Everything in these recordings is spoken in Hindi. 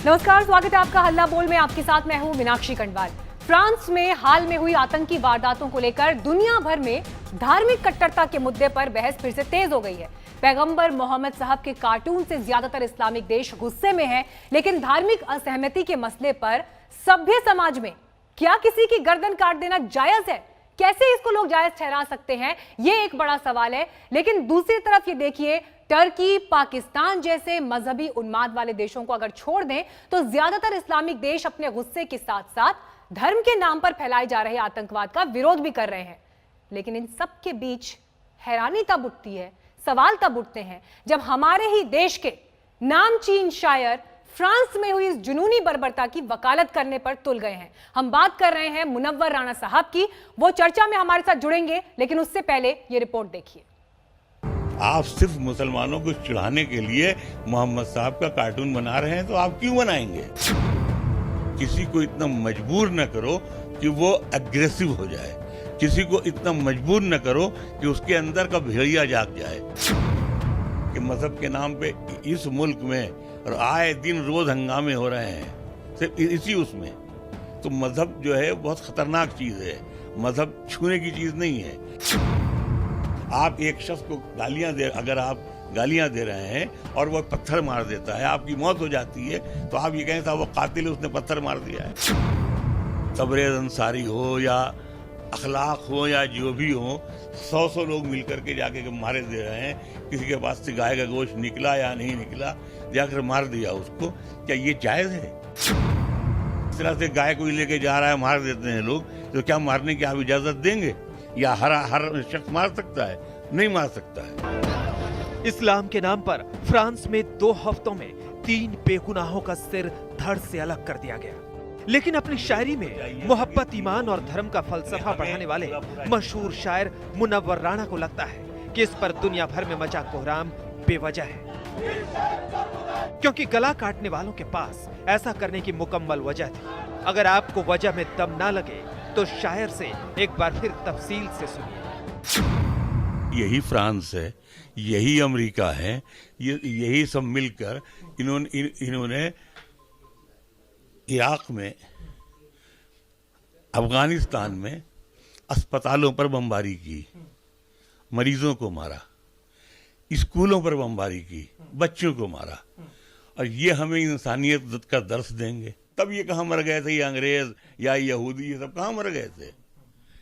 नमस्कार, स्वागत है आपका हल्ला बोल में। आपके साथ मैं हूं मीनाक्षी कंडवाल। फ्रांस में हाल में हुई आतंकी वारदातों को लेकर दुनिया भर में धार्मिक कट्टरता के मुद्दे पर बहस फिर से तेज हो गई है। पैगंबर मोहम्मद साहब के कार्टून से ज्यादातर इस्लामिक देश गुस्से में हैं, लेकिन धार्मिक असहमति के मसले पर सभ्य समाज में क्या किसी की गर्दन काट देना जायज है? कैसे इसको लोग जायज ठहरा सकते हैं, ये एक बड़ा सवाल है। लेकिन दूसरी तरफ ये देखिए, टर्की, पाकिस्तान जैसे मजहबी उन्माद वाले देशों को अगर छोड़ दें तो ज्यादातर इस्लामिक देश अपने गुस्से के साथ साथ धर्म के नाम पर फैलाए जा रहे आतंकवाद का विरोध भी कर रहे हैं। लेकिन इन सब के बीच हैरानी तब उठती है, सवाल तब उठते हैं जब हमारे ही देश के नामचीन शायर फ्रांस में हुई इस जुनूनी बर्बरता की वकालत करने पर तुल गए हैं। हम बात कर रहे हैं मुनव्वर राणा साहब की। वो चर्चा में हमारे साथ जुड़ेंगे, लेकिन उससे पहले ये रिपोर्ट देखिए। आप सिर्फ मुसलमानों को चिढ़ाने के लिए मोहम्मद साहब का कार्टून बना रहे हैं, तो आप क्यों बनाएंगे? किसी को इतना मजबूर न करो कि वो एग्रेसिव हो जाए, किसी को इतना मजबूर न करो कि उसके अंदर का भेड़िया जाग जाए। कि मजहब के नाम पे इस मुल्क में और आए दिन रोज हंगामे हो रहे हैं, सिर्फ इसी उसमें। तो मजहब जो है बहुत खतरनाक चीज है, मजहब छूने की चीज नहीं है। आप एक शख्स को अगर आप गालियां दे रहे हैं और वो पत्थर मार देता है, आपकी मौत हो जाती है, तो आप ये कहें था वो कातिल है, उसने पत्थर मार दिया है। तबरेज़ अंसारी हो या अखलाक हो या जो भी हो, 100 लोग मिलकर के जाके मारे दे रहे हैं। किसी के पास से गाय का गोश्त निकला या नहीं निकला, जाकर मार दिया उसको। क्या ये जायज है? इस तरह से गाय को लेके जा रहा है, मार देते हैं लोग, तो क्या मारने की आप इजाजत देंगे? या हर शख्स मार सकता है? नहीं मार सकता है। इस्लाम के नाम पर फ्रांस में 2 हफ्तों में 3 बेगुनाहों का सिर धड़ से अलग कर दिया गया। लेकिन अपनी शायरी में मोहब्बत, ईमान और धर्म का फलसफा पढ़ाने वाले मशहूर शायर मुनव्वर राणा को लगता है कि इस पर दुनिया भर में मचा कोहराम बेवजह है, क्योंकि गला काटने वालों के पास ऐसा करने की मुकम्मल वजह थी। अगर आपको वजह में दम ना लगे तो शायर से एक बार फिर तफसील से सुनिए। यही फ्रांस है, यही अमेरिका है, यही सब मिलकर इन्होंने इराक में, अफगानिस्तान में अस्पतालों पर बमबारी की, मरीजों को मारा, स्कूलों पर बमबारी की, बच्चों को मारा। और ये हमें इंसानियत का दर्स देंगे? तब ये कहाँ मर गए थे, ये अंग्रेज या यहूदी, ये सब कहाँ मर गए थे?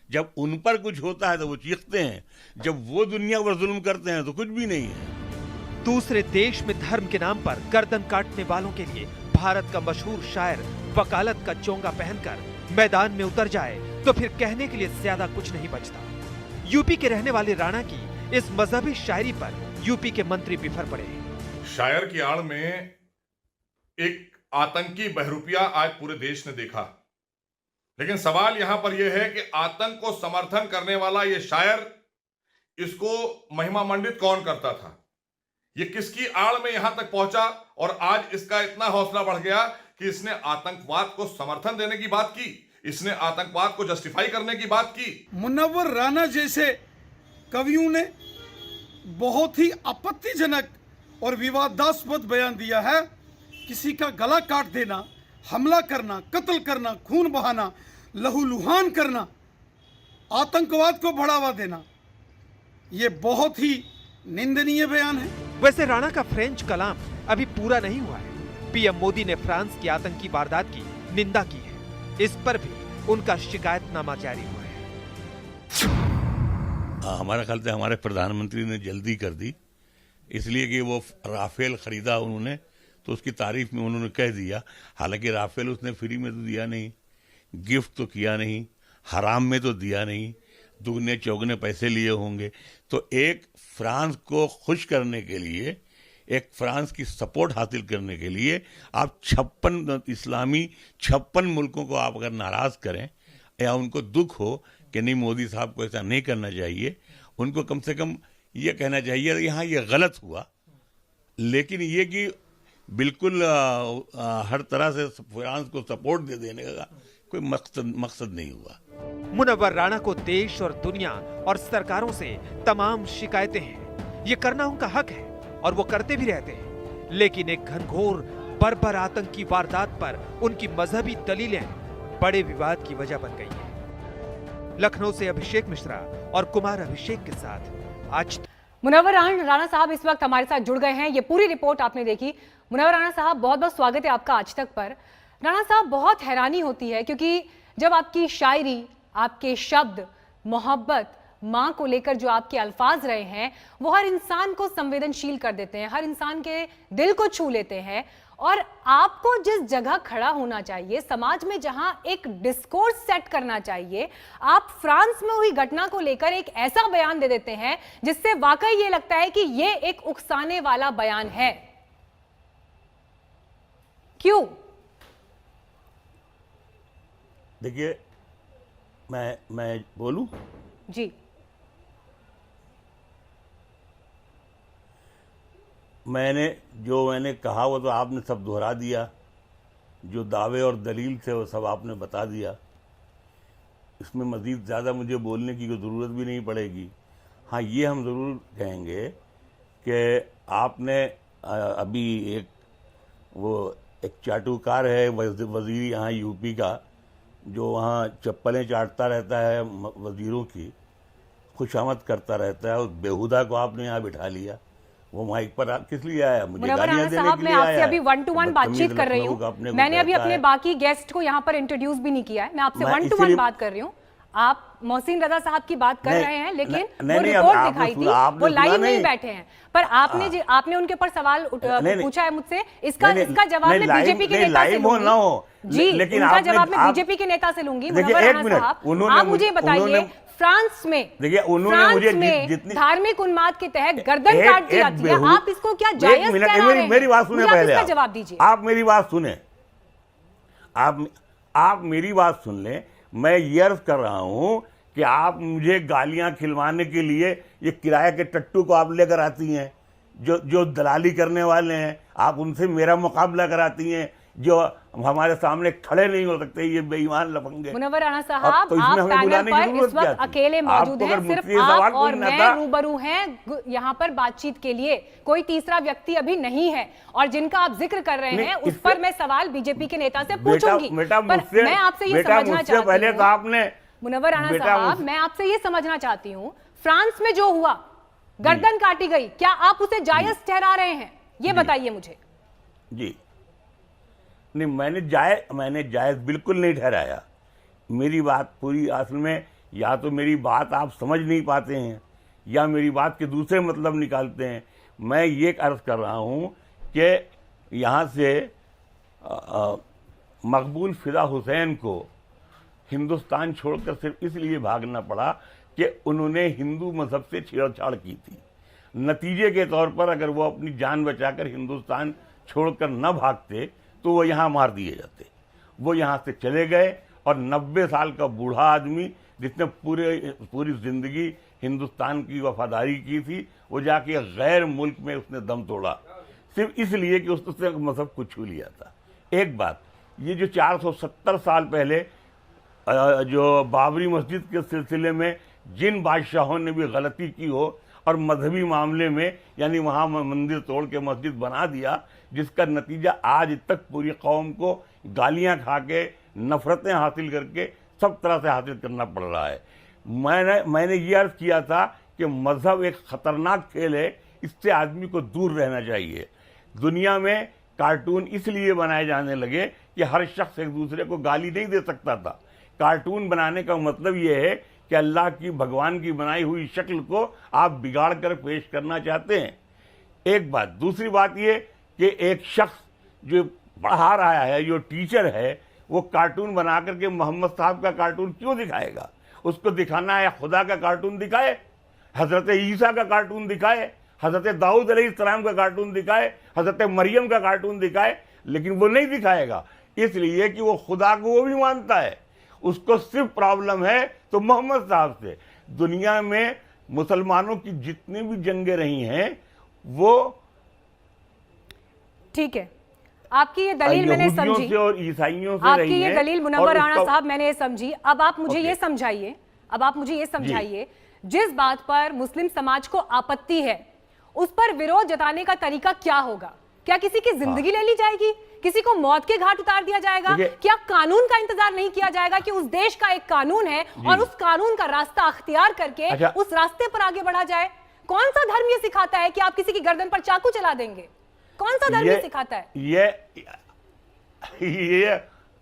जब उन पर कुछ होता है तो वो चीखते हैं, जब वो दुनिया पर जुल्म करते हैं तो कुछ भी नहीं है। दूसरे देश में धर्म के नाम पर गर्दन काटने वालों के लिए भारत का मशहूर शायर वकालत का चोंगा पहनकर मैदान में उतर जाए तो फिर कहने के लिए ज्यादा कुछ नहीं बचता। यूपी के रहने वाले राणा की इस मजहबी शायरी पर यूपी के मंत्री बिफर पड़े। शायर की आड़ में एक आतंकी बहरूपिया आज पूरे देश ने देखा, लेकिन सवाल यहां पर यह है कि आतंक को समर्थन करने वाला यह शायर, इसको महिमा मंडित कौन करता था? ये किसकी आड़ में यहां तक पहुंचा और आज इसका इतना हौसला बढ़ गया कि इसने आतंकवाद को समर्थन देने की बात की, इसने आतंकवाद को जस्टिफाई करने की बात की। मुनव्वर राणा जैसे कवियों ने बहुत ही आपत्तिजनक और विवादास्पद बयान दिया है। किसी का गला काट देना, हमला करना, कत्ल करना, खून बहाना, लहूलुहान करना, आतंकवाद को बढ़ावा देना, ये बहुत ही निंदनीय बयान है। वैसे राणा का फ्रेंच कलाम अभी पूरा नहीं हुआ है। पीएम मोदी ने फ्रांस की आतंकी वारदात की निंदा की है। इस पर भी उनका शिकायतनामा जारी हुआ है। हमारा ख्याल से हमारे प्रधानमंत्री ने जल्दी कर दी, इसलिए कि वो राफेल खरीदा उन्होंने, तो उसकी तारीफ में उन्होंने कह दिया। हालांकि राफेल उसने फ्री में तो दिया नहीं, गिफ्ट तो किया नहीं, हराम में तो दिया नहीं, दुगने चौगने पैसे लिए होंगे। तो एक फ्रांस को खुश करने के लिए, एक फ्रांस की सपोर्ट हासिल करने के लिए आप 56 मुल्कों को आप अगर नाराज करें या उनको दुख हो कि नहीं मोदी साहब को ऐसा नहीं करना चाहिए, उनको कम से कम ये कहना चाहिए यहाँ ये गलत हुआ। लेकिन ये कि बिल्कुल हर तरह से फ्रांस को सपोर्ट दे देने का कोई मकसद नहीं हुआ। मुनव्वर राणा को देश और दुनिया और सरकारों से तमाम शिकायतें हैं। ये करना उनका हक है और वो करते भी रहते हैं। लेकिन एक घनघोर बर्बर आतंकी वारदात पर उनकी मजहबी दलीलें बड़े विवाद की वजह बन गई हैं। लखनऊ से अभिषेक मिश्रा और कुमार अभिषेक के साथ आज मुनव्वर राणा साहब इस वक्त हमारे साथ जुड़ गए हैं। ये पूरी रिपोर्ट आपने देखी। मुनव्वर राणा साहब, बहुत बहुत स्वागत है आपका आज तक पर। राणा साहब, बहुत हैरानी होती है क्योंकि जब आपकी शायरी, आपके शब्द, मोहब्बत, माँ को लेकर जो आपके अल्फाज रहे हैं वो हर इंसान को संवेदनशील कर देते हैं, हर इंसान के दिल को छू लेते हैं। और आपको जिस जगह खड़ा होना चाहिए, समाज में जहां एक डिस्कोर्स सेट करना चाहिए, आप फ्रांस में हुई घटना को लेकर एक ऐसा बयान दे देते हैं जिससे वाकई ये लगता है कि ये एक उकसाने वाला बयान है। क्यों? देखिए, मैं बोलूं? जी, मैंने कहा वो तो आपने सब दोहरा दिया। जो दावे और दलील थे वो सब आपने बता दिया। इसमें मज़ीद ज़्यादा मुझे बोलने की कोई ज़रूरत भी नहीं पड़ेगी। हाँ, ये हम ज़रूर कहेंगे कि आपने अभी एक चाटुकार है वज़ीर यहाँ यूपी का, जो वहाँ चप्पलें चाटता रहता है वज़ीरों की, खुशामद करता रहता है। उस बेहुदा को आपने यहाँ बिठा लिया। वो माइक पर किस लिए आया? मुझे गालियां देने के लिए मैं आपसे अभी 1-to-1 बातचीत कर रही हूँ। मैंने अभी अपने बाकी गेस्ट को यहाँ पर इंट्रोड्यूस भी नहीं किया है। मैं आपसे 1-to-1 बात कर रही हूँ। आप मोहसिन रजा साहब की बात कर रहे हैं, लेकिन वो रिपोर्ट दिखाई थी, वो लाइव नहीं बैठे हैं। पर आपने उनके ऊपर सवाल पूछा है मुझसे, इसका जवाब मैं बीजेपी के नेता से लूंगी। जी, उनका जवाब मैं बीजेपी के नेता से लूंगी। मुनव्वर राणा साहब, आप मुझे बताइए, फ्रांस में देखिए, उन्होंने मुझे जितनी धार्मिक उन्माद के तहत गर्दन काट दी जाती है, आप इसको क्या जायज ठहरा रहे हैं? मेरी बात सुने पहले, इसका जवाब दीजिए। आप मेरी बात सुने, आप मेरी बात सुन लें। मैं ये अर्ज कर रहा हूं कि आप मुझे गालियां खिलवाने के लिए ये किराए के टट्टू को आप लेकर आती हैं, जो दलाली करने वाले हैं, आप उनसे मेरा मुकाबला कराती हैं, जो हमारे सामने खड़े नहीं हो सकते, ये बेईमान लफंगे। मुनव्वर राणा साहब, आप पैनल पर इस वक्त अकेले मौजूद हैं, सिर्फ आप और मैं रूबरू हैं यहाँ पर बातचीत के लिए, कोई तीसरा व्यक्ति अभी नहीं है। और जिनका आप जिक्र कर रहे हैं उस पर मैं सवाल बीजेपी के नेता से पूछूंगी। पर मैं आपसे ये समझना चाहती हूँ, पहले तो आपने मुनव्वर राणा साहब, मैं आपसे ये समझना चाहती हूँ, फ्रांस में जो हुआ, गर्दन काटी गई, क्या आप उसे जायज ठहरा रहे हैं? ये बताइए मुझे। जी नहीं, मैंने जायज बिल्कुल नहीं ठहराया। मेरी बात पूरी, असल में या तो मेरी बात आप समझ नहीं पाते हैं या मेरी बात के दूसरे मतलब निकालते हैं। मैं ये अर्ज कर रहा हूं कि यहाँ से मकबूल फिदा हुसैन को हिंदुस्तान छोड़कर सिर्फ इसलिए भागना पड़ा कि उन्होंने हिंदू मजहब से छेड़छाड़ की थी। नतीजे के तौर पर अगर वो अपनी जान बचाकर हिंदुस्तान छोड़कर न भागते तो वो यहाँ मार दिए जाते। वो यहाँ से चले गए और 90 साल का बूढ़ा आदमी जिसने पूरी जिंदगी हिंदुस्तान की वफादारी की थी, वो जाके गैर मुल्क में उसने दम तोड़ा सिर्फ इसलिए कि उसने मजहब को छू लिया था। एक बात, ये जो 470 साल पहले जो बाबरी मस्जिद के सिलसिले में जिन बादशाहों ने भी गलती की हो और मजहबी मामले में यानी वहाँ मंदिर तोड़ के मस्जिद बना दिया, जिसका नतीजा आज तक पूरी कौम को गालियां खा के, नफरतें हासिल करके, सब तरह से हासिल करना पड़ रहा है। मैंने ये अर्ज किया था कि मजहब एक खतरनाक खेल है, इससे आदमी को दूर रहना चाहिए। दुनिया में कार्टून इसलिए बनाए जाने लगे कि हर शख्स एक दूसरे को गाली नहीं दे सकता था। कार्टून बनाने का मतलब ये है कि अल्लाह की, भगवान की बनाई हुई शक्ल को आप बिगाड़ कर पेश करना चाहते हैं। एक बात। दूसरी बात ये कि एक शख्स जो पढ़ा रहा है, जो टीचर है, वो कार्टून बना करके मोहम्मद साहब का कार्टून क्यों दिखाएगा? उसको दिखाना है खुदा का कार्टून दिखाए, हजरत ईसा का कार्टून दिखाए, हजरत दाऊद अलैहिस्सलाम का कार्टून दिखाए, हजरत मरियम का कार्टून दिखाए, लेकिन वो नहीं दिखाएगा इसलिए कि वो खुदा को वो भी मानता है। उसको सिर्फ प्रॉब्लम है तो मोहम्मद साहब से। दुनिया में मुसलमानों की जितनी भी जंगें रही हैं वो, ठीक है, आपकी ये दलील मैंने समझी और ईसाइयों से आपकी ये दलील मुनव्वर राणा साहब मैंने ये समझी। अब आप मुझे ये समझाइए, जिस बात पर मुस्लिम समाज को आपत्ति है उस पर विरोध जताने का तरीका क्या होगा? क्या किसी की जिंदगी ले ली जाएगी? किसी को मौत के घाट उतार दिया जाएगा? क्या कानून का इंतजार नहीं किया जाएगा कि उस देश का एक कानून है और उस कानून का रास्ता अख्तियार करके उस रास्ते पर आगे बढ़ा जाए? कौन सा धर्म ये सिखाता है कि आप किसी की गर्दन पर चाकू चला देंगे? कौन सा धर्म ये सिखाता है?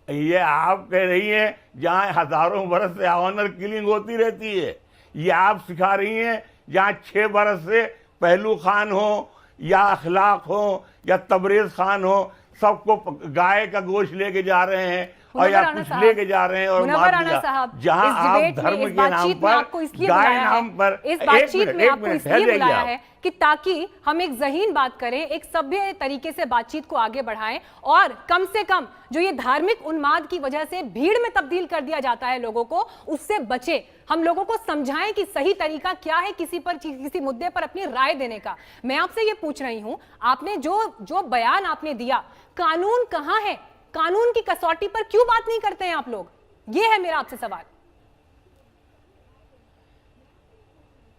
ये आप कह रही हैं जहां हजारों बरस से ऑनर किलिंग होती रहती है। ये आप सिखा रही हैं जहां 6 बरस से पहलू खान हो या अखलाक हो या तबरेज खान हो, सबको गाय का गोश्त लेके जा रहे हैं और या कुछ लेके जा रहे हैं और मार दिया। जहां आप धर्म के नाम पर, गाय नाम पर, इस बातचीत में आपको इसलिए बुलाया है कि ताकि हम एक ज़हीन बात करें, एक सभ्य तरीके से बातचीत को आगे बढ़ाएं और कम से कम जो ये धार्मिक उन्माद की वजह से भीड़ में तब्दील कर दिया जाता है लोगों को, उससे बचे। हम लोगों को समझाएं कि सही तरीका क्या है किसी मुद्दे पर अपनी राय देने का। मैं आपसे ये पूछ रही हूं, आपने जो बयान आपने दिया, कानून कहां है? कानून की कसौटी पर क्यों बात नहीं करते हैं आप लोग? ये है मेरा आपसे सवाल।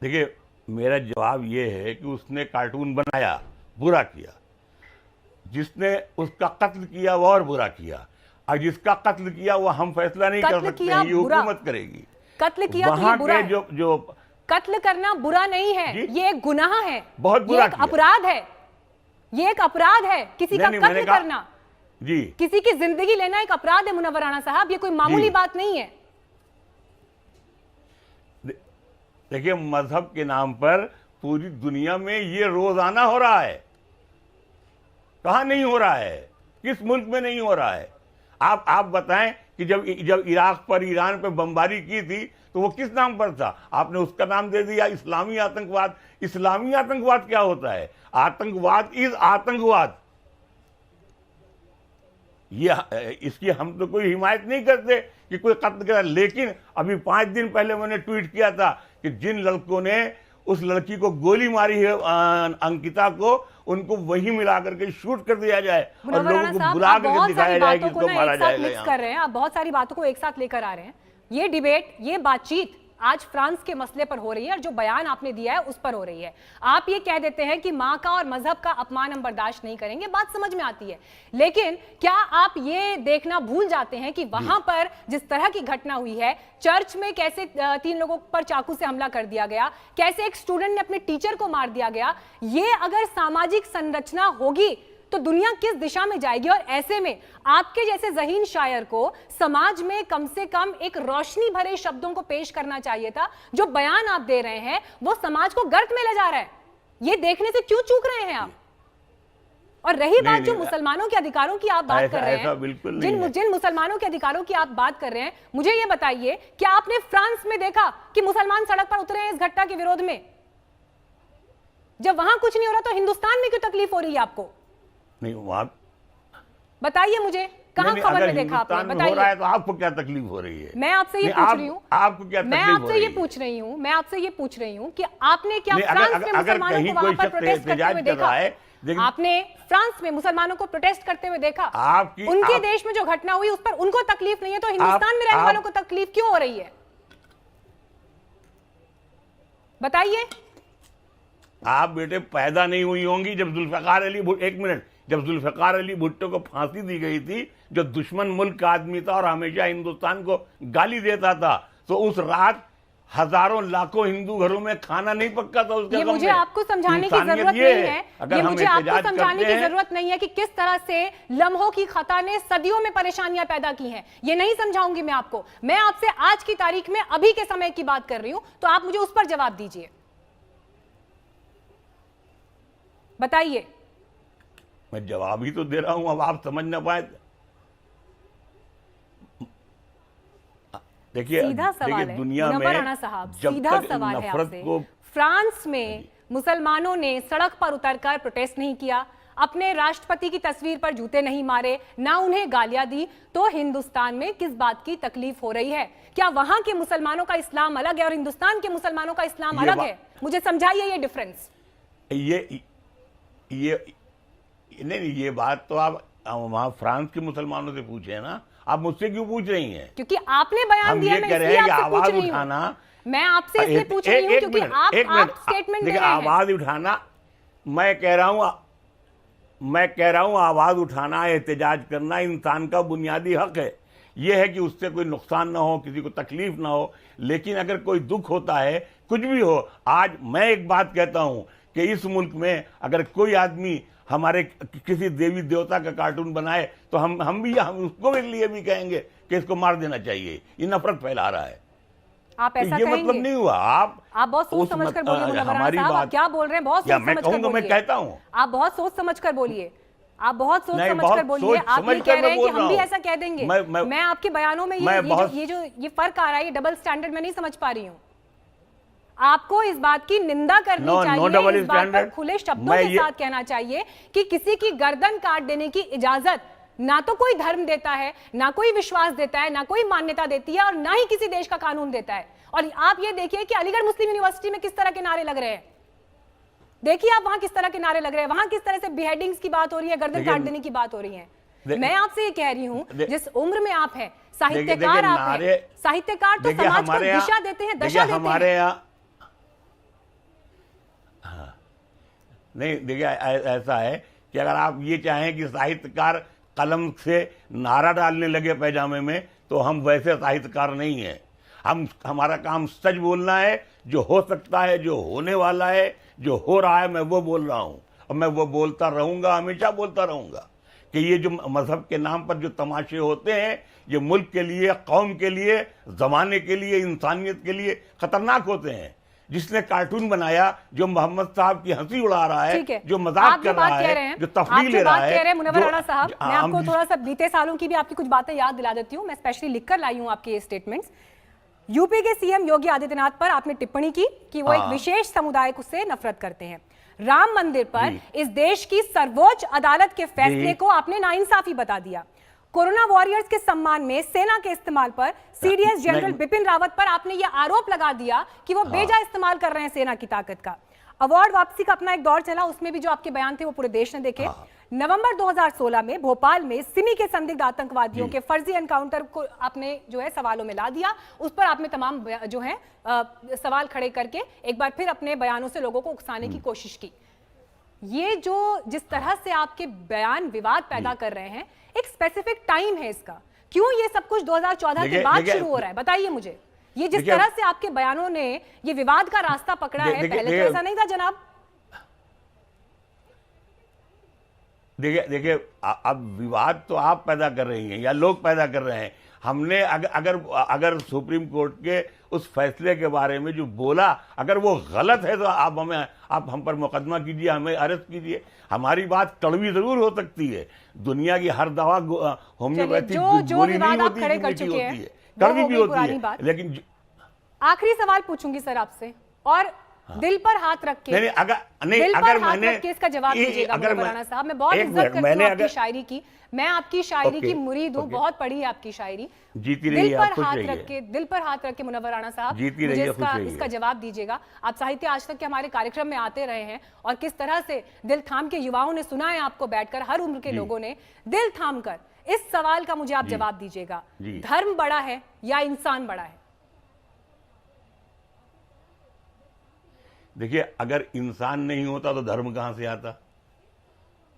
देखिए, मेरा जवाब ये है कि उसने कार्टून बनाया, बुरा किया। जिसने उसका कत्ल किया वो और बुरा किया, और जिसका कत्ल किया वो हम फैसला नहीं कर सकते हैं, ये हुकूमत करेगी। कत्ल किया तो ये बुरा है। जो कत्ल करना बुरा नहीं है, ये एक गुनाह है, बहुत बुरा, ये एक अपराध है, ये एक अपराध है किसी का कत्ल करना। जी, किसी की जिंदगी लेना एक अपराध है मुनव्वर राणा साहब, ये कोई मामूली बात नहीं है। देखिए, मजहब के नाम पर पूरी दुनिया में ये रोजाना हो रहा है। कहां नहीं हो रहा है? किस मुल्क में नहीं हो रहा है? आप बताएं कि जब इराक पर, ईरान पर बमबारी की थी तो वो किस नाम पर था? आपने उसका नाम दे दिया इस्लामी आतंकवाद। इस्लामी आतंकवाद क्या होता है? आतंकवाद इज आतंकवाद। इसकी हम तो कोई हिमायत नहीं करते कि कोई कत्ल करा, लेकिन अभी 5 दिन पहले मैंने ट्वीट किया था कि जिन लड़कों ने उस लड़की को गोली मारी है, अंकिता को, उनको वहीं मिला करके शूट कर दिया जाए और लोगों को बुला करके दिखाया जाए कि इसको मारा जाएगा। कर रहे हैं आप, बहुत सारी बातों को एक साथ लेकर आ रहे हैं। ये डिबेट, ये बातचीत आज फ्रांस के मसले पर हो रही है और जो बयान आपने दिया है उस पर हो रही है। आप ये कह देते हैं कि मां का और मजहब का अपमान हम बर्दाश्त नहीं करेंगे, बात समझ में आती है, लेकिन क्या आप ये देखना भूल जाते हैं कि वहां पर जिस तरह की घटना हुई है, चर्च में कैसे 3 लोगों पर चाकू से हमला कर दिया गया, कैसे एक स्टूडेंट ने अपने टीचर को मार दिया गया, ये अगर सामाजिक संरचना होगी तो दुनिया किस दिशा में जाएगी? और ऐसे में आपके जैसे ज़हीन शायर को समाज में कम से कम एक रोशनी भरे शब्दों को पेश करना चाहिए था। जो बयान आप दे रहे हैं वो समाज को गर्त में ले जा रहा है। ये देखने से क्यों चूक रहे हैं आप? और रही बात जो मुसलमानों के अधिकारों की आप बात कर रहे हैं, जिन मुसलमानों के अधिकारों की आप बात कर रहे हैं, मुझे ये बताइए, क्या आपने फ्रांस में देखा कि मुसलमान सड़क पर उतरे हैं इस घटना के विरोध में? जब वहां कुछ नहीं हो रहा तो हिंदुस्तान में क्यों तकलीफ हो रही है आपको? नहीं, वहां बताइए मुझे, कहां खबर में देखा आपने? बताइए। हो रहा है तो आपको क्या तकलीफ हो रही है? मैं आपसे ये पूछ रही हूं, आपको क्या तकलीफ हो रही है? मैं आपसे ये पूछ रही हूं कि आपने क्या फ्रांस में मुसलमानों को वहां पर प्रोटेस्ट करते हुए देखा? आपने फ्रांस में मुसलमानों को प्रोटेस्ट करते हुए देखा? उनके देश में जो घटना हुई उस पर उनको तकलीफ नहीं है, तो हिंदुस्तान में रहने वालों को तकलीफ क्यों हो रही है? बताइए। आप बेटे पैदा नहीं हुई होंगी जब जुल्फिकार अली, एक मिनट, जब जुल्फिकार अली भुट्टो को फांसी दी गई थी, जो दुश्मन मुल्क का आदमी था और हमेशा हिंदुस्तान को गाली देता था, तो उस रात हजारों लाखों हिंदू घरों में खाना नहीं पक्का था उसके। ये मुझे आपको समझाने की जरूरत नहीं है, ये मुझे आपको समझाने की जरूरत नहीं है कि किस तरह से लम्हों की खता ने सदियों में परेशानियां पैदा की हैं। ये नहीं समझाऊंगी मैं आपको। मैं आपसे आज की तारीख में, अभी के समय की बात कर रही हूं, तो आप मुझे उस पर जवाब दीजिए। बताइए। मैं जवाब ही तो दे रहा हूं, अब आप समझ ना पाए। देखिए, सीधा सवाल है दुनिया में राणा साहब, सीधा सवाल है आपसे। फ्रांस में मुसलमानों ने सड़क पर उतरकर प्रोटेस्ट नहीं किया, अपने राष्ट्रपति की तस्वीर पर जूते नहीं मारे, ना उन्हें गालियां दी, तो हिंदुस्तान में किस बात की तकलीफ हो रही है? क्या वहां के मुसलमानों का इस्लाम अलग है और हिंदुस्तान के मुसलमानों का इस्लाम अलग है? मुझे समझाइए ये डिफरेंस। नहीं, ये बात तो आप वहां फ्रांस के मुसलमानों से पूछे ना, आप मुझसे क्यों पूछ रही हैं? क्योंकि आपने बयान दिया, मैं इसलिए आपसे पूछ रही हूं। मैं आपसे इसलिए पूछ रही हूं क्योंकि आप स्टेटमेंट दे रहे हैं। आवाज उठाना, मैं कह रहा हूं मैं कह रहा हूं आवाज उठाना, एहतजाज करना इंसान का बुनियादी हक है। यह है कि उससे कोई नुकसान ना हो, किसी को तकलीफ ना हो। लेकिन अगर कोई दुख होता है, कुछ भी हो, आज मैं एक बात कहता हूं कि इस मुल्क में अगर कोई आदमी हमारे किसी देवी देवता का कार्टून बनाए तो हम उसको के लिए भी कहेंगे कि इसको मार देना चाहिए। ये नफरत फैला रहा है। आप ऐसा ये कहेंगे? मतलब नहीं हुआ। आप बहुत सोच समझ कर बोलिए मुनव्वर राणा हमारी साहब, आप बात क्या बोल रहे हैं? बहुत सोच समझ कर बोलिए। मैं कहता हूं आप बहुत सोच समझ कर बोलिए। आप बहुत सोच नहीं, समझ बहुत कर बोलिए। सोच आप समझ ये कर कह रहे हैं मैं कि बोल हम भी रहा हूं। ऐसा कह देंगे। मैं आपके बयानों में ये फर्क आ रहा है, ये डबल स्टैंडर्ड में नहीं समझ पा रही हूँ। आपको इस बात की निंदा करनी चाहिए, इस बात पर खुले शब्दों के साथ कहना चाहिए कि किसी की गर्दन काट देने की इजाजत ना तो कोई धर्म देता है, ना कोई विश्वास देता है, ना कोई मान्यता देती है, और ना ही किसी देश का कानून देता है। और आप ये देखिए कि अलीगढ़ मुस्लिम यूनिवर्सिटी में किस तरह के नारे लग रहे हैं। देखिए आप वहां किस तरह के नारे लग रहे हैं, वहां किस तरह से बिहेडिंग्स की बात हो रही है, गर्दन काट देने की बात हो रही है। मैं आपसे ये कह रही हूं, जिस उम्र में आप हैं, साहित्यकार आप हैं, साहित्यकार तो समाज को दिशा देते हैं, दशा देते हैं। हमारे यहाँ नहीं, देखिए ऐसा है कि अगर आप ये चाहें कि साहित्यकार कलम से नारा डालने लगे पैजामे में, तो हम वैसे साहित्यकार नहीं हैं। हमारा काम सच बोलना है, जो हो सकता है, जो होने वाला है, जो हो रहा है, मैं वो बोल रहा हूं और मैं वो बोलता रहूंगा, हमेशा बोलता रहूंगा कि ये जो मजहब के नाम पर जो तमाशे होते हैं, ये मुल्क के लिए, कौम के लिए, जमाने के लिए, इंसानियत के लिए खतरनाक होते हैं। जिसने कार्टून बनाया, जो मोहम्मद साहब की हंसी उड़ा रहा है, जो मजाक कर रहा है, जो तफरीह ले रहा है, मुनव्वर राणा साहब, मैं आपको थोड़ा सा बीते सालों की भी आपकी कुछ बातें याद दिला देती हूँ। मैं स्पेशली लिखकर लाई हूँ आपके ये स्टेटमेंट्स। यूपी के सीएम योगी आदित्यनाथ पर आपने टिप्पणी की कि वो एक विशेष समुदाय से नफरत करते हैं। राम मंदिर पर इस देश की सर्वोच्च अदालत के फैसले को आपने नाइंसाफी बता दिया। कोरोना वॉरियर्स के सम्मान में सेना के इस्तेमाल पर सीडीएस जनरल बिपिन रावत पर आपने ये आरोप लगा दिया कि वो बेजा इस्तेमाल कर रहे हैं सेना की ताकत का। अवार्ड वापसी का अपना एक दौर चला, उसमें भी जो आपके बयान थे वो पूरे देश ने देखे। नवंबर 2016 में भोपाल में सिमी के संदिग्ध आतंकवादियों के फर्जी एनकाउंटर को आपने जो है सवालों में ला दिया। उस पर आपने तमाम जो है सवाल खड़े करके एक बार फिर अपने बयानों से लोगों को उकसाने की कोशिश की। ये जो जिस तरह से आपके बयान विवाद पैदा कर रहे हैं, एक स्पेसिफिक टाइम है इसका। क्यों ये सब कुछ 2014 के बाद शुरू हो रहा है, बताइए मुझे। ये जिस तरह से आपके बयानों ने ये विवाद का रास्ता पकड़ा है, पहले तो ऐसा नहीं था जनाब। देखिए अब विवाद तो आप पैदा कर रही हैं या लोग पैदा कर रहे हैं। हमने अगर सुप्रीम कोर्ट के उस फैसले के बारे में जो बोला, अगर वो गलत है तो आप हम पर मुकदमा कीजिए, हमें अरेस्ट कीजिए। हमारी बात कड़वी जरूर हो सकती है, दुनिया की हर दवा होम्योपैथी गोली नहीं होती, कड़वी भी होती है। लेकिन आखिरी सवाल पूछूंगी सर आपसे, और दिल पर हाथ रख के, अगर मैंने इसका जवाब दीजिएगा मुनव्वर राणा साहब। मैं बहुत इज्जत करती हूं आपकी शायरी की, मैं आपकी शायरी की मुरीद हूं, बहुत पढ़ी है आपकी शायरी। जीती रही है, दिल पर हाथ रख के मुनव्वर राणा साहब मुझे इसका जवाब दीजिएगा। आप साहित्य आज तक के हमारे कार्यक्रम में आते रहे हैं, और किस तरह से दिल थाम के युवाओं ने सुना है आपको बैठकर, हर उम्र के लोगों ने दिल थाम कर। इस सवाल का मुझे आप जवाब दीजिएगा, धर्म बड़ा है या इंसान बड़ा है? देखिए, अगर इंसान नहीं होता तो धर्म कहां से आता?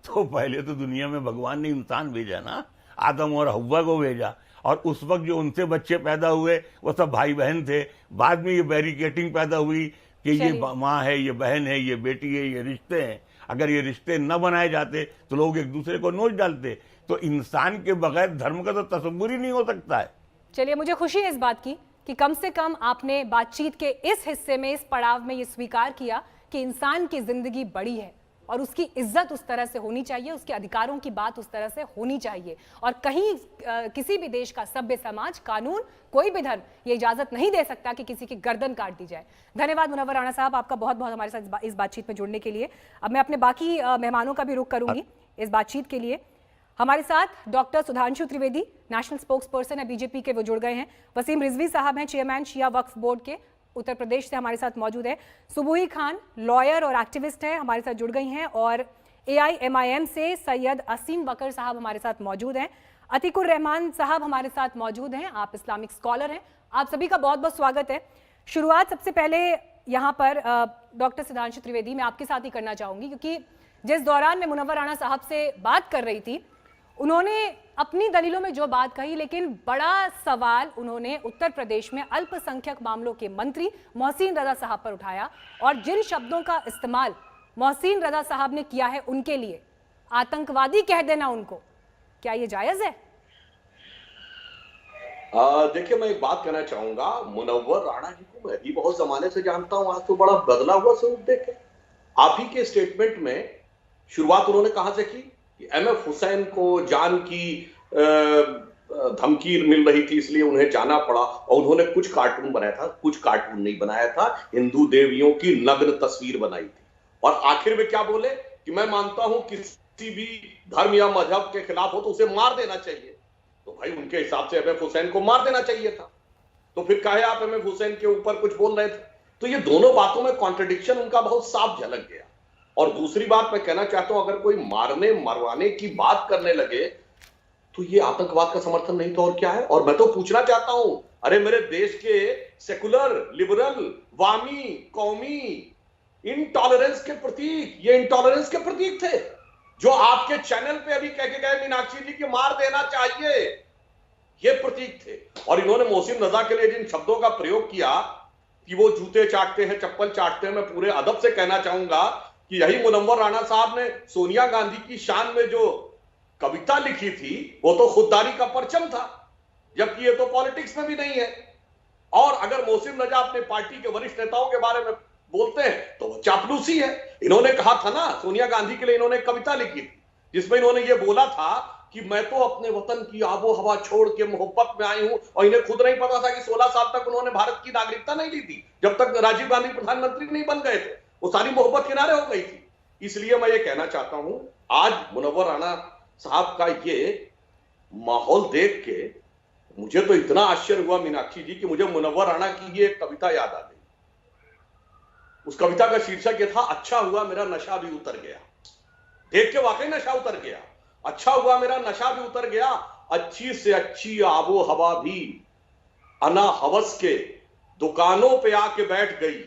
तो पहले तो दुनिया में भगवान ने इंसान भेजा ना, आदम और हव्वा को भेजा, और उस वक्त जो उनसे बच्चे पैदा हुए वो सब भाई बहन थे। बाद में ये बैरिकेटिंग पैदा हुई कि ये माँ है, ये बहन है, ये बेटी है, ये रिश्ते हैं। अगर ये रिश्ते न बनाए जाते तो लोग एक दूसरे को नोच डालते। तो इंसान के बगैर धर्म का तो तस्वुर ही नहीं हो सकता है। चलिए, मुझे खुशी है इस बात की कि कम से कम आपने बातचीत के इस हिस्से में, इस पड़ाव में ये स्वीकार किया कि इंसान की जिंदगी बड़ी है और उसकी इज्जत उस तरह से होनी चाहिए, उसके अधिकारों की बात उस तरह से होनी चाहिए। और कहीं किसी भी देश का सभ्य समाज, कानून, कोई भी धर्म ये इजाजत नहीं दे सकता कि किसी की गर्दन काट दी जाए। धन्यवाद मुनव्वर राणा साहब, आपका बहुत बहुत हमारे साथ इस बातचीत में जुड़ने के लिए। अब मैं अपने बाकी मेहमानों का भी रुख करूंगी इस बातचीत के लिए। हमारे साथ doctor Sudhanshu Trivedi, national spokes person है बीजेपी के, वो जुड़ गए हैं। वसीम रिजवी साहब हैं, चेयरमैन शिया वक्फ बोर्ड के, उत्तर प्रदेश से हमारे साथ मौजूद है। सुबुही खान लॉयर और एक्टिविस्ट हैं, हमारे साथ जुड़ गई हैं। और AIMIM से सैयद असीम बकर साहब हमारे साथ मौजूद हैं। अतीकुर रहमान साहब हमारे साथ मौजूद हैं, आप इस्लामिक स्कॉलर हैं। आप सभी का बहुत बहुत स्वागत है। शुरुआत सबसे पहले यहाँ पर डॉक्टर सुधांशु त्रिवेदी, मैं आपके साथ ही करना चाहूँगी, क्योंकि जिस दौरान मैं मुनव्वर राणा साहब से बात कर रही थी, उन्होंने अपनी दलीलों में जो बात कही, लेकिन बड़ा सवाल उन्होंने उत्तर प्रदेश में अल्पसंख्यक मामलों के मंत्री मोहसिन रजा साहब पर उठाया और जिन शब्दों का इस्तेमाल मोहसिन रजा साहब ने किया है उनके लिए, आतंकवादी कह देना उनको, क्या ये जायज है? देखिए, मैं एक बात कहना चाहूंगा, मुनव्वर राणा जी को मैं भी बहुत जमाने से जानता हूं, आज तो बड़ा बदला हुआ स्वरूप देखे। आप ही के स्टेटमेंट में शुरुआत उन्होंने कहां से की कि एमएफ हुसैन को जान की धमकी मिल रही थी इसलिए उन्हें जाना पड़ा और उन्होंने कुछ कार्टून बनाया था। कुछ कार्टून नहीं बनाया था, हिंदू देवियों की नग्न तस्वीर बनाई थी और आखिर में क्या बोले कि मैं मानता हूं किसी भी धर्म या मजहब के खिलाफ हो तो उसे मार देना चाहिए। तो भाई उनके हिसाब से एमएफ हुसैन को मार देना चाहिए था, तो फिर काहे आप एमएफ हुसैन के ऊपर कुछ बोल रहे थे? तो ये दोनों बातों में कॉन्ट्रडिक्शन उनका बहुत साफ झलक गया। और दूसरी बात मैं कहना चाहता हूं, अगर कोई मारने मरवाने की बात करने लगे तो ये आतंकवाद का समर्थन नहीं तो और क्या है? और मैं तो पूछना चाहता हूं, अरे मेरे देश के सेकुलर, लिबरल, वामी, कौमी इनटॉलरेंस के प्रतीक, ये इनटॉलरेंस के प्रतीक थे जो आपके चैनल पे अभी कह के गए मीनाक्षी जी की मार देना चाहिए, ये प्रतीक थे। और इन्होंने मोहसिन रजा के लिए जिन शब्दों का प्रयोग किया कि वो जूते चाटते हैं, चप्पल चाटते हैं, मैं पूरे अदब से कहना चाहूंगा कि यही मुनव्वर राणा साहब ने सोनिया गांधी की शान में जो कविता लिखी थी वो तो खुददारी का परचम था, जबकि ये तो पॉलिटिक्स में भी नहीं है। और अगर मोहसिन रजा अपने पार्टी के वरिष्ठ नेताओं के बारे में बोलते हैं तो वो चापलूसी है। इन्होंने कहा था ना, सोनिया गांधी के लिए इन्होंने कविता लिखी थी जिसमें इन्होंने ये बोला था कि मैं तो अपने वतन की आबो हवा छोड़ के मोहब्बत में आई हूं, और इन्हें खुद नहीं पता था कि 16 साल तक उन्होंने भारत की नागरिकता नहीं ली थी, जब तक राजीव गांधी प्रधानमंत्री नहीं बन गए थे। वो सारी मोहब्बत किनारे हो गई थी। इसलिए मैं ये कहना चाहता हूं, आज मुनव्वर राणा साहब का ये माहौल देख के मुझे तो इतना आश्चर्य हुआ मीनाक्षी जी कि मुझे मुनव्वर राणा की ये कविता याद आ गई। उस कविता का शीर्षक ये था, अच्छा हुआ मेरा नशा भी उतर गया। देख के वाकई नशा उतर गया। अच्छा हुआ मेरा नशा भी उतर गया, अच्छी से अच्छी आबो हवा भी अना हवस के दुकानों पे आके बैठ गई।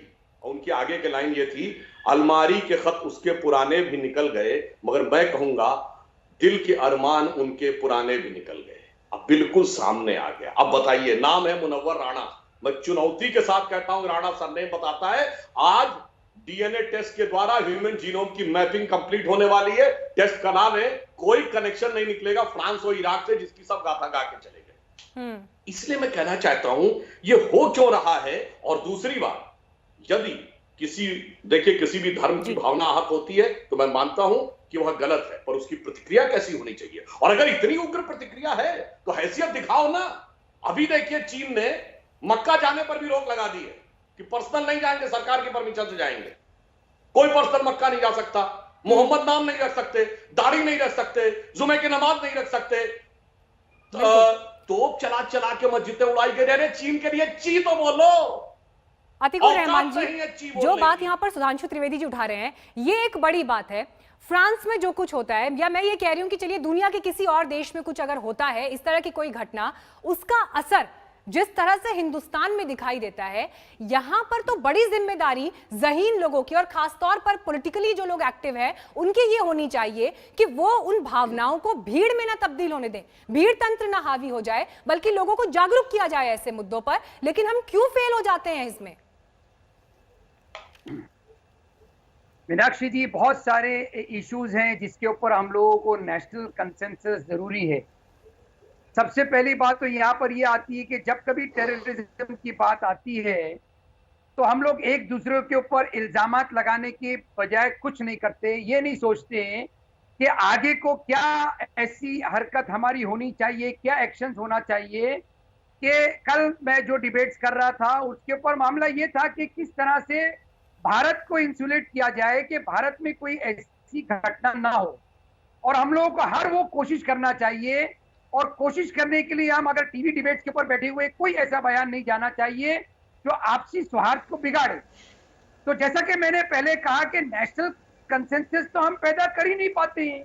और उनकी आगे के लाइन ये थी, अलमारी के खत उसके पुराने भी निकल गए, मगर मैं कहूंगा दिल के अरमान उनके पुराने भी निकल गए। अब बिल्कुल सामने आ गया। अब बताइए, नाम है मुनव्वर राणा, मैं चुनौती के साथ कहता हूं, राणा सरनेम बताता है। आज डीएनए टेस्ट के द्वारा ह्यूमन जीनोम की मैपिंग कंप्लीट होने वाली है। टेस्ट करा लें, कोई कनेक्शन नहीं निकलेगा फ्रांस और इराक से, जिसकी सब गाथा गा के चले गए। इसलिए मैं कहना चाहता हूं, ये हो क्यों रहा है? और दूसरी बात, यदि किसी भी धर्म की भावना आहत होती है तो मैं मानता हूं कि वह गलत है, पर उसकी प्रतिक्रिया कैसी होनी चाहिए? और अगर इतनी उग्र प्रतिक्रिया है तो हैसियत दिखाओ ना। अभी देखिए, चीन ने मक्का जाने पर भी रोक लगा दी है कि पर्सनल नहीं जाएंगे, सरकार की परमिशन से जाएंगे। कोई पर्सनल मक्का नहीं जा सकता, मोहम्मद नाम नहीं रख सकते, दाढ़ी नहीं रख सकते, जुमे की नमाज नहीं रख सकते, तोप चला चला के मस्जिदें उड़ाई गई। अरे चीन के लिए ची तो बोलो। अतीकुर रहमान जी, जो बात यहाँ पर सुधांशु त्रिवेदी जी उठा रहे हैं, ये एक बड़ी बात है। फ्रांस में जो कुछ होता है, या मैं ये कह रही हूं कि चलिए दुनिया के किसी और देश में कुछ अगर होता है इस तरह की कोई घटना, उसका असर जिस तरह से हिंदुस्तान में दिखाई देता है, यहां पर तो बड़ी जिम्मेदारी ज़हीन लोगों की, और खासतौर पर पॉलिटिकली जो लोग एक्टिव हैं उनकी ये होनी चाहिए कि वो उन भावनाओं को भीड़ में ना तब्दील होने दें, भीड़ तंत्र ना हावी हो जाए, बल्कि लोगों को जागरूक किया जाए ऐसे मुद्दों पर। लेकिन हम क्यों फेल हो जाते हैं इसमें? मीनाक्षी जी, बहुत सारे इश्यूज हैं जिसके ऊपर हम लोगों को नेशनल कंसेंसस जरूरी है। सबसे पहली बात तो यहाँ पर ये आती है कि जब कभी टेररिज्म की बात आती है तो हम लोग एक दूसरे के ऊपर इल्जामात लगाने के बजाय कुछ नहीं करते, ये नहीं सोचते हैं कि आगे को क्या ऐसी हरकत हमारी होनी चाहिए, क्या एक्शंस होना चाहिए। कि कल मैं जो डिबेट्स कर रहा था उसके ऊपर मामला ये था कि किस तरह से भारत को इंसुलेट किया जाए कि भारत में कोई ऐसी घटना ना हो, और हम लोगों को हर वो कोशिश करना चाहिए। और कोशिश करने के लिए हम अगर टीवी डिबेट्स के ऊपर बैठे हुए कोई ऐसा बयान नहीं जाना चाहिए जो आपसी सौहार्द को बिगाड़े। तो जैसा कि मैंने पहले कहा कि नेशनल कंसेंसस तो हम पैदा कर ही नहीं पाते हैं,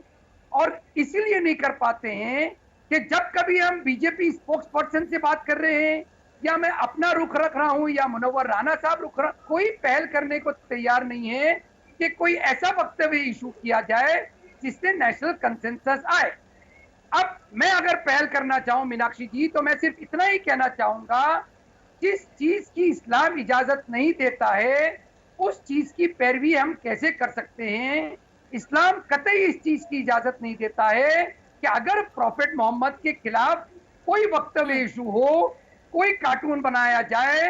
और इसीलिए नहीं कर पाते हैं कि जब कभी हम बीजेपी स्पोक्स पर्सन से बात कर रहे हैं, या मैं अपना रुख रख रहा हूं, या मुनव्वर राणा साहब कोई पहल करने को तैयार नहीं है कि कोई ऐसा वक्तव्य इशू किया जाए जिससे नेशनल कंसेंसस आए। अब मैं अगर पहल करना चाहूं मीनाक्षी जी, तो मैं सिर्फ इतना ही कहना चाहूंगा, जिस चीज की इस्लाम इजाजत नहीं देता है उस चीज की पैरवी हम कैसे कर सकते हैं। इस्लाम कतई इस चीज की इजाजत नहीं देता है कि अगर प्रॉफेट मोहम्मद के खिलाफ कोई वक्तव्य इशू हो, कोई कार्टून बनाया जाए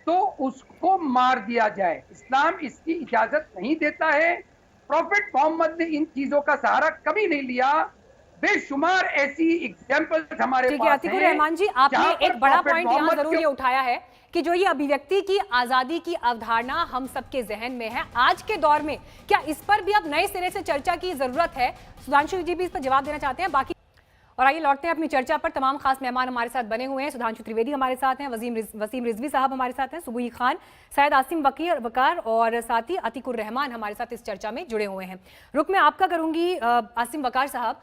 तो उसको मार दिया जाए। इस्लाम इसकी इजाजत नहीं देता है। प्रॉफेट मोहम्मद ने इन चीजों का सहारा कभी नहीं लिया। बेशुमार ऐसी एग्जाम्पल्स हमारे ठीक है पास अतिकुर हैं रहमान जी, आपने जहां पर एक बड़ा प्रॉफेट पॉइंट यहाँ मोहम्मद जरूर के ये उठाया है कि जो ये अभिव्यक्ति की आजादी की अवधारणा हम सबके जहन में है आज के दौर में, क्या इस पर भी अब नए सिरे से चर्चा की जरूरत है? सुधांशु जी भी इस पर जवाब देना चाहते हैं। बाकी और आइए लौटते हैं अपनी चर्चा पर। तमाम खास मेहमान हमारे साथ बने हुए हैं। सुधांशु त्रिवेदी हमारे साथ हैं, वसीम रिजवी साहब हमारे साथ हैं, सुबुही खान, सैयद आसिम वकार और साथ ही अतिकुर रहमान हमारे साथ इस चर्चा में जुड़े हुए हैं। रुख मैं आपका करूंगी आसिम वकार साहब।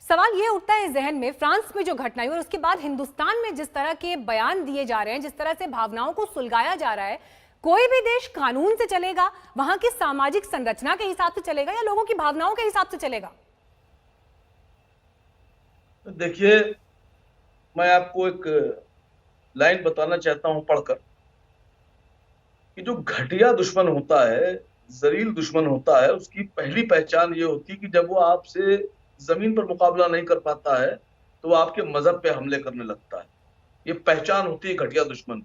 सवाल ये उठता है जहन में, फ्रांस में जो घटना हुई और उसके बाद हिंदुस्तान में जिस तरह के बयान दिए जा रहे हैं, जिस तरह से भावनाओं को सुलगाया जा रहा है, कोई भी देश कानून से चलेगा, वहां की सामाजिक संरचना के हिसाब से चलेगा या लोगों की भावनाओं के हिसाब से चलेगा? देखिए, मैं आपको एक लाइन बताना चाहता हूं पढ़कर कि जो घटिया दुश्मन होता है, जलील दुश्मन होता है, उसकी पहली पहचान ये होती है कि जब वो आपसे जमीन पर मुकाबला नहीं कर पाता है तो वो आपके मजहब पे हमले करने लगता है। ये पहचान होती है घटिया दुश्मन।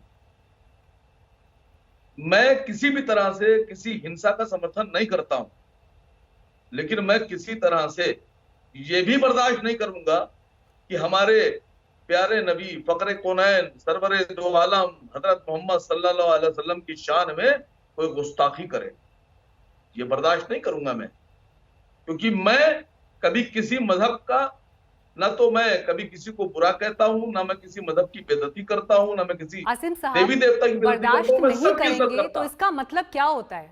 मैं किसी भी तरह से किसी हिंसा का समर्थन नहीं करता हूं, लेकिन मैं किसी तरह से ये भी बर्दाश्त नहीं करूंगा कि हमारे प्यारे नबी फकरे कौनैन सरवरे दो आलम हजरत मोहम्मद सल्लल्लाहु अलैहि वसल्लम की शान में कोई गुस्ताखी करे। ये बर्दाश्त नहीं करूंगा मैं, क्योंकि मैं कभी किसी मजहब का ना तो मैं कभी किसी को बुरा कहता हूं, ना मैं किसी मजहब की बेइज्जती करता हूं, ना मैं किसी आसिम साहब, देवी देवता की बेइज्जती बर्दाश्त करता हूं। मैं नहीं सबकी इज्जत करेंगे करता तो इसका मतलब क्या होता है?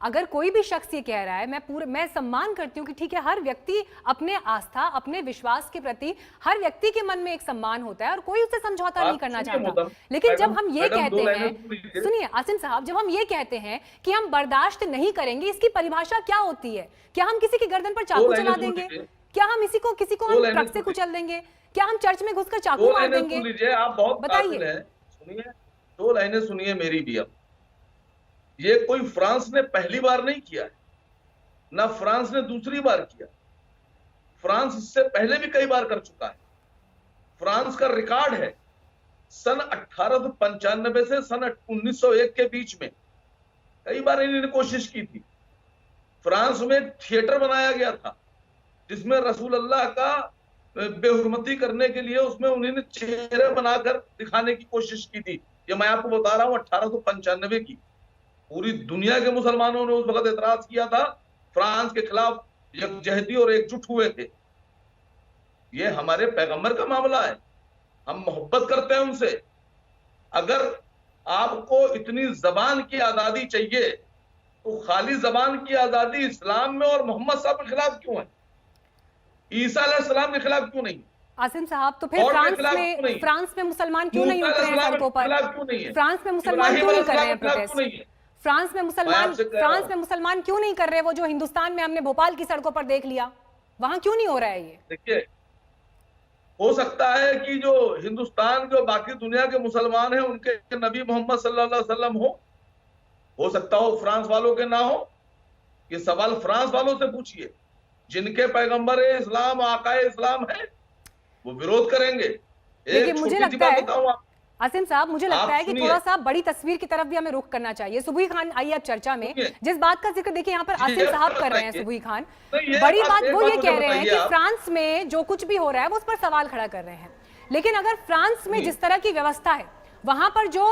अगर कोई भी शख्स ये कह रहा है, मैं सम्मान करती हूँ कि ठीक है, हर व्यक्ति अपने आस्था, अपने विश्वास के प्रति हर व्यक्ति के मन में एक सम्मान होता है और कोई उससे समझौता नहीं करना चाहता। लेकिन जब हम ये कहते हैं, सुनिए आसिम साहब, जब हम ये कहते हैं कि हम बर्दाश्त नहीं करेंगे, इसकी परिभाषा क्या होती है? क्या हम किसी की गर्दन पर चाकू चला देंगे? क्या हम किसी को हम ट्रक से कुचल देंगे? क्या हम चर्च में घुसकर चाकू मार देंगे? आप बहुत बताइए। सुनिए, 2 लाइनें सुनिए मेरी भी। अब ये कोई फ्रांस ने पहली बार नहीं किया है, ना फ्रांस ने दूसरी बार किया। फ्रांस इससे पहले भी कई बार कर चुका है। फ्रांस का रिकॉर्ड है, सन 1895 से सन 1901 के बीच में कई बार इन्होंने कोशिश की थी। फ्रांस में थिएटर बनाया गया था जिसमें रसूल अल्लाह का बेहुरमती करने के लिए उसमें उन्होंने चेहरे बनाकर दिखाने की कोशिश की थी। ये मैं आपको बता रहा हूं 1895 की। पूरी दुनिया के मुसलमानों ने उस वक्त एतराज किया था, फ्रांस के खिलाफ यकजहती और एकजुट हुए थे। ये हमारे पैगंबर का मामला है, हम मोहब्बत करते हैं उनसे। अगर आपको इतनी जबान की आजादी चाहिए तो खाली जबान की आजादी इस्लाम में और मोहम्मद साहब के खिलाफ क्यों है, ईसा अलैहिस्सलाम के खिलाफ क्यों नहीं? आसिम साहब, तो फिर फ्रांस में मुसलमान क्यों नहीं उतरे हैं सड़कों पर? फ्रांस में मुसलमान क्यों नहीं कर रहे हैं प्रोटेस्ट? फ्रांस में मुसलमान क्यों नहीं कर रहे? वो जो हिंदुस्तान में हमने भोपाल की सड़कों पर देख लिया, वहां क्यों नहीं हो रहा है ये? देखिए, हो सकता है कि जो हिंदुस्तान के बाकी दुनिया के मुसलमान हैं उनके नबी मोहम्मद सल्लल्लाहु अलैहि वसल्लम हो सकता हो फ्रांस वालों के ना हो। ये सवाल फ्रांस वालों से पूछिए, जिनके पैगंबर इस्लाम आकाए इस्लाम है, वो विरोध करेंगे। लेकिन मुझे लगता है आसिम साहब, मुझे लगता है कि थोड़ा सा बड़ी तस्वीर की तरफ भी हमें रुख करना चाहिए। सुबुही खान, आइए अब चर्चा में जिस बात का जिक्र देखिए यहाँ पर आसिम साहब कर रहे हैं, सुबुही खान, बड़ी बात वो ये कह रहे हैं कि फ्रांस में जो कुछ भी हो रहा है वो उस पर सवाल खड़ा कर रहे हैं। लेकिन अगर फ्रांस में जिस तरह की व्यवस्था है, वहां पर जो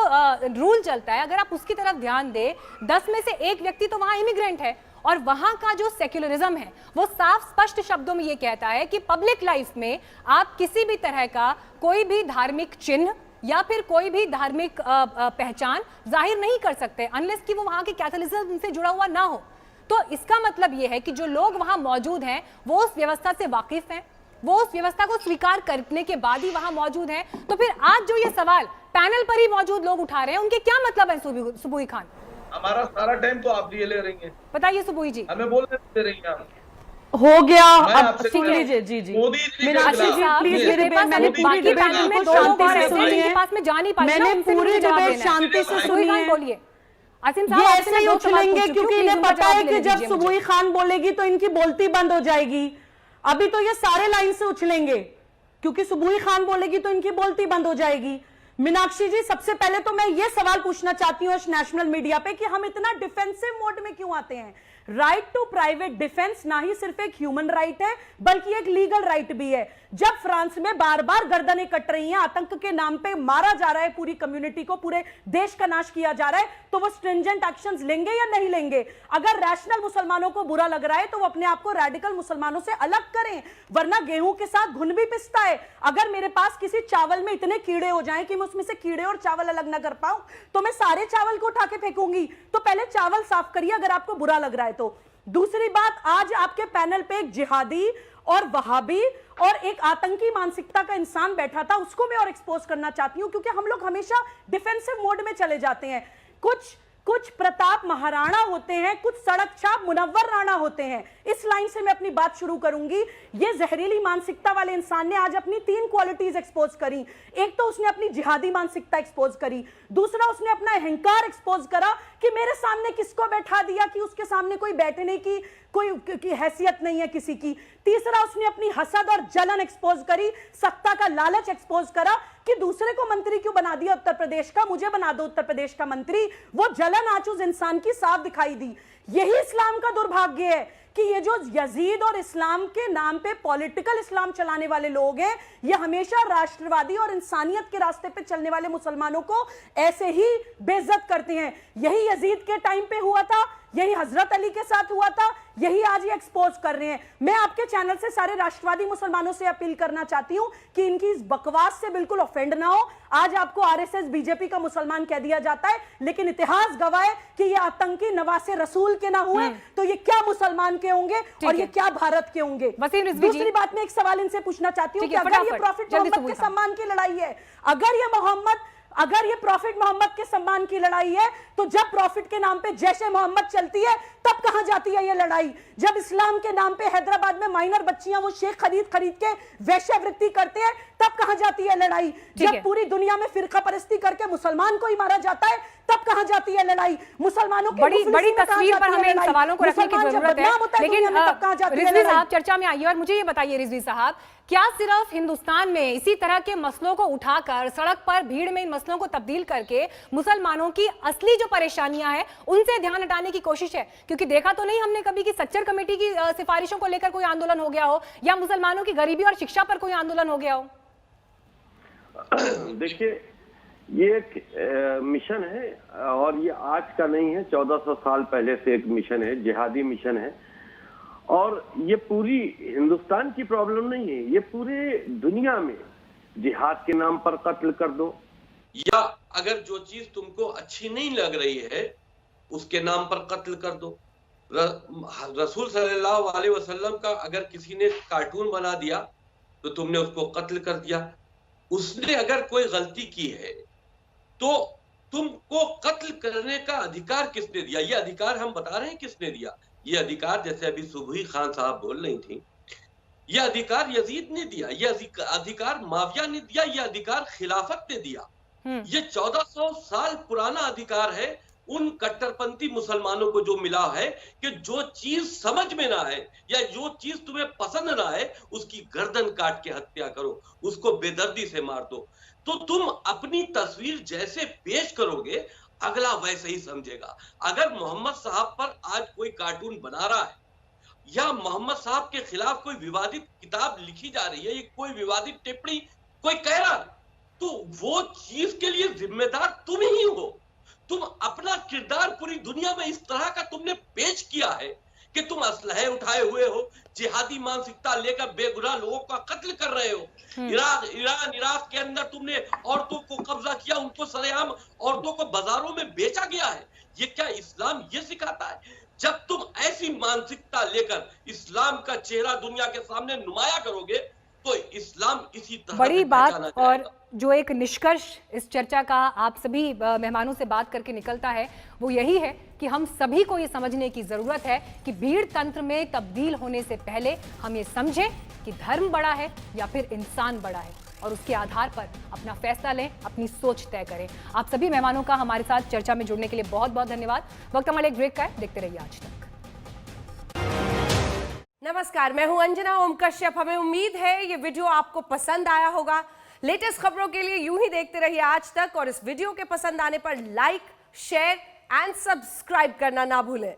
रूल चलता है, अगर आप उसकी तरफ ध्यान दे, 10 में से 1 व्यक्ति तो वहां इमिग्रेंट है और वहां का जो सेक्युलरिज्म है वो साफ स्पष्ट शब्दों में ये कहता है कि पब्लिक लाइफ में आप किसी भी तरह का कोई भी धार्मिक चिन्ह या फिर कोई भी धार्मिक पहचान जाहिर नहीं कर सकते अनलेस कि वो वहां के कैथोलिसिज्म से जुड़ा हुआ ना हो। तो इसका मतलब ये है कि जो लोग वहां मौजूद हैं वो उस व्यवस्था से वाकिफ हैं, वो उस व्यवस्था को स्वीकार करने के बाद ही वहां मौजूद हैं। तो फिर आज जो ये सवाल पैनल पर ही मौजूद लोग उठा रहे हैं, उनके क्या मतलब है सुबुही खान? हमारा सारा टाइम तो आप लिए ले रही हैं। बताइए सुबोई जी। हमें बोलने दे रही हैं आप। हो गया। मैं अब आपसे सुन कह रहा हूं, लीजिए। जी जी मोदी जी के मीनाक्षी खिलाफ- जी प्लीज मेरे मेरे पास मैंने अभी पूरी बाकी डिबेट पैनल में आपको दो लोग शांति और से ऐसे हैं सुनी जिनके है। पास में जा नहीं पाई, मैंने उनसे पूरी मुझे जवाब डिबेट देना है। शांति से सुबोई सुनी खान है। बोलिए। आसिम ये साहब आपसे ऐसे मैं ही दो सवाल उछलेंगे पूछ चुकी क्योंकि हूं, इन्हें प्लीज उनका पता जवाब है देने कि जब दीजिए मुझे। सुबोई खान बोलेगी तो इनकी बोलती बंद हो जाएगी। अभी तो ये सारे लाइन से उछलेंगे क्योंकि सुबोई खान बोलेगी तो इनकी बोलती बंद हो जाएगी। मीनाक्षी जी सबसे पहले तो मैं ये सवाल पूछना चाहती हूँ नेशनल मीडिया पे कि हम इतना डिफेंसिव मोड में क्यों आते हैं। राइट टू प्राइवेट डिफेंस ना ही सिर्फ एक ह्यूमन राइट है बल्कि एक लीगल राइट भी है। जब फ्रांस में बार बार गर्दनें कट रही हैं, आतंक के नाम पे मारा जा रहा है पूरी कम्युनिटी को, पूरे देश का नाश किया जा रहा है, तो वो स्ट्रिंजेंट एक्शंस लेंगे या नहीं लेंगे। अगर रैशनल मुसलमानों को बुरा लग रहा है तो वो अपने आप को रेडिकल मुसलमानों से अलग करें, वरना गेहूं के साथ घुन भी पिसता है। अगर मेरे पास किसी चावल में इतने कीड़े हो जाएं कि मैं उसमें से कीड़े और चावल अलग ना कर पाऊं तो मैं सारे चावल को उठा के फेंकूंगी। तो पहले चावल साफ करिए अगर आपको बुरा लग रहा है तो। दूसरी बात, आज आपके पैनल पे एक जिहादी और वहाबी और एक आतंकी मानसिकता का इंसान बैठा था, उसको मैं और एक्सपोज करना चाहती हूं क्योंकि हम लोग हमेशा डिफेंसिव मोड में चले जाते हैं। कुछ प्रताप महाराणा होते हैं, कुछ सड़क छाप मुनव्वर राणा होते हैं। इस लाइन से मैं अपनी बात शुरू करूंगी। ये जहरीली मानसिकता वाले इंसान ने आज अपनी 3 क्वालिटीज एक्सपोज करी। एक तो उसने अपनी जिहादी मानसिकता एक्सपोज करी, दूसरा उसने अपना अहंकार एक्सपोज करा कि मेरे सामने किसको बैठा दिया कि उसके सामने कोई बैठने की कोई हैसियत नहीं है किसी की। तीसरा उसने अपनी हसद और जलन एक्सपोज करी, सत्ता का लालच एक्सपोज करा कि दूसरे को मंत्री क्यों बना दिया उत्तर प्रदेश का, मुझे बना दो उत्तर प्रदेश का मंत्री। वो जलन आज उस इंसान की साफ दिखाई दी। यही इस्लाम का दुर्भाग्य है कि ये जो यजीद और इस्लाम के नाम पे पॉलिटिकल इस्लाम चलाने वाले लोग हैं, ये हमेशा राष्ट्रवादी और इंसानियत के रास्ते पे चलने वाले मुसलमानों को ऐसे ही बेइज्जत करते हैं। यही यजीद के टाइम पे हुआ था, यही हजरत अली के साथ हुआ था, यही आज ये एक्सपोज कर रहे हैं। मैं आपके चैनल से सारे राष्ट्रवादी मुसलमानों से अपील करना चाहती हूं कि इनकी इस बकवास से बिल्कुल ऑफेंड ना हो। आज आपको आरएसएस बीजेपी का मुसलमान कह दिया जाता है, लेकिन इतिहास गवाह है कि ये आतंकी नवासे रसूल के ना हुए तो ये क्या मुसलमान के होंगे और ये क्या भारत के होंगे। दूसरी बात, मैं एक सवाल इनसे पूछना चाहती हूँ कि अगर ये प्रॉफिट मोहम्मद के सम्मान की लड़ाई है, अगर ये प्रॉफिट मोहम्मद के सम्मान की लड़ाई है, तो जब प्रॉफिट के नाम पे जैशे मोहम्मद चलती है तब कहां जाती है ये लड़ाई। जब इस्लाम के नाम पे हैदराबाद में माइनर बच्चियां वो शेख खरीद के वैश्यावृत्ति करते हैं तब कहां जाती है लड़ाई। जब पूरी दुनिया में फिरका परस्ती करके मुसलमान को ही मारा जाता है तब कहां जाती है लड़ाई। मुसलमानों की बड़ी तस्वीर पर हमें इन सवालों को रखने की जरूरत है। लेकिन रिजवी साहब चर्चा में आइए और मुझे ये बताइए रिजवी साहब, क्या सिर्फ हिंदुस्तान में इसी तरह के मसलों को उठाकर सड़क पर भीड़ में इन मसलों को तब्दील करके मुसलमानों की असली जो परेशानियां हैं उनसे ध्यान हटाने की कोशिश है? क्योंकि देखा तो नहीं हमने कभी कि सच्चर कमेटी की सिफारिशों को लेकर कोई आंदोलन हो गया हो या मुसलमानों की गरीबी और शिक्षा पर कोई आंदोलन हो गया हो। देखिए, ये एक मिशन है और ये आज का नहीं है, 1400 साल पहले से एक मिशन है, जिहादी मिशन है। और ये पूरी हिंदुस्तान की प्रॉब्लम नहीं है, ये पूरे दुनिया में जिहाद के नाम पर कत्ल कर दो, या अगर जो चीज तुमको अच्छी नहीं लग रही है उसके नाम पर कत्ल कर दो। रसूल सल्लल्लाहु अलैहि वसल्लम का अगर किसी ने कार्टून बना दिया तो तुमने उसको कत्ल कर दिया। उसने अगर कोई गलती की है तो तुमको कत्ल करने का अधिकार किसने दिया? ये अधिकार हम बता रहे हैं किसने दिया। ये अधिकार, जैसे अभी सुबोई खान साहब बोल रही थी, ये अधिकार यजीद ने दिया, ये अधिकार माविया ने दिया, ये अधिकार खिलाफत ने दिया। ये 1400 साल पुराना अधिकार है उन कट्टरपंथी मुसलमानों को जो मिला है कि जो चीज समझ में ना आए या जो चीज तुम्हें पसंद ना आए उसकी गर्दन काट के हत्या करो, उसको बेदर्दी से मार दो। तो तुम अपनी तस्वीर जैसे पेश करोगे अगला वैसे ही समझेगा। अगर मोहम्मद साहब पर आज कोई कार्टून बना रहा है या मोहम्मद साहब के खिलाफ कोई विवादित किताब लिखी जा रही है, ये कोई विवादित टिप्पणी कोई कह रहा है, तो वो चीज के लिए जिम्मेदार तुम ही हो। तुम अपना किरदार पूरी दुनिया में इस तरह का तुमने पेश किया है कि तुम असलहे उठाए हुए हो, जिहादी मानसिकता लेकर बेगुनाह लोगों का कत्ल कर रहे हो। इराक के अंदर तुमने औरतों को कब्जा किया, उनको सरेआम औरतों को बाजारों में बेचा गया है। ये क्या इस्लाम ये सिखाता है? जब तुम ऐसी मानसिकता लेकर इस्लाम का चेहरा दुनिया के सामने नुमाया करोगे तो इस्लाम इसी तरह बड़ी से बात पहचाना और जाएगा। जो एक निष्कर्ष इस चर्चा का आप सभी मेहमानों से बात करके निकलता है वो यही है कि हम सभी को ये समझने की जरूरत है कि भीड़ तंत्र में तब्दील होने से पहले हम ये समझें कि धर्म बड़ा है या फिर इंसान बड़ा है और उसके आधार पर अपना फैसला लें, अपनी सोच तय करें। आप सभी मेहमानों का हमारे साथ चर्चा में जुड़ने के लिए बहुत बहुत धन्यवाद। वक्त हमारे एक ब्रेक का है, देखते रहिए आज तक। नमस्कार, मैं हूं अंजना ओम कश्यप। हमें उम्मीद है ये वीडियो आपको पसंद आया होगा। लेटेस्ट खबरों के लिए यूं ही देखते रहिए आज तक और इस वीडियो के पसंद आने पर लाइक, शेयर एंड सब्सक्राइब करना ना भूलें।